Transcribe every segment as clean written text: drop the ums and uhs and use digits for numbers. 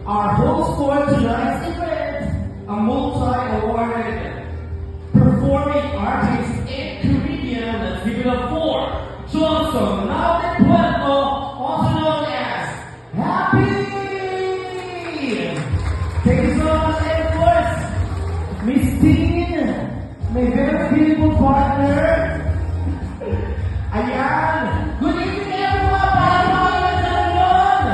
Our host for tonight's event, a multi-awarded performing artist and comedian. Let's give it up for Johnson Nauten Puerto, also known as Happy. Thank you so much, and of course, Miss Teen, my very beautiful partner. Ayan! Good evening, everyone! Paano mga nagkaroon?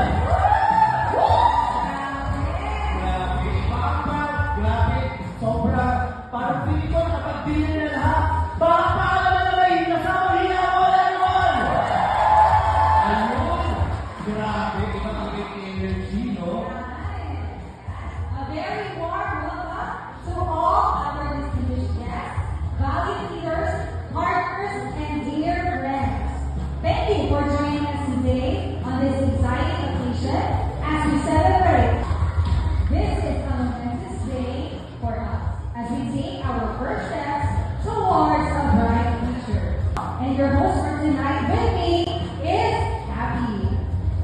Grabe, bakit? Grabe, sobra. Parang pili ko, nakapagpili na lahat. Baka paalaman na may nasama hina ko na naman! Ayun! Grabe, iba ang energy, no? A very warm welcome to all our distinguished guests, valued leaders, partners, and dear friends. Thank you for joining us today on this exciting occasion as we celebrate. This is a momentous day for us as we take our first steps towards a bright future. And your host for tonight with me is Happy.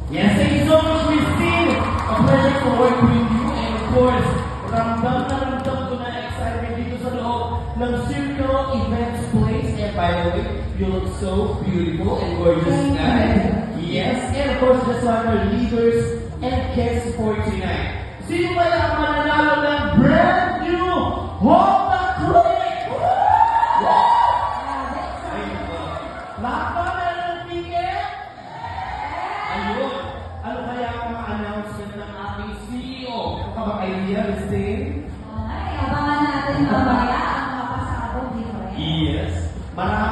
Yes, thank you so much, Christine. A pleasure to work with you. And of course, ramdam na ramdam ko na excitement dito sa loob ng Circle Events Place. And by the way, you look so beautiful and gorgeous tonight. Yes, and of course, just like our leaders and guests for tonight. Sino kaya ang mananalo ng brand new Honda Click? Lahat ba meron ng ticket? Ayun. Ano kaya ang mga announcement ng ating CEO? Ano ka ba idea, Christine? Ay, abangan natin mamaya ang papasabog different. Yes. Marami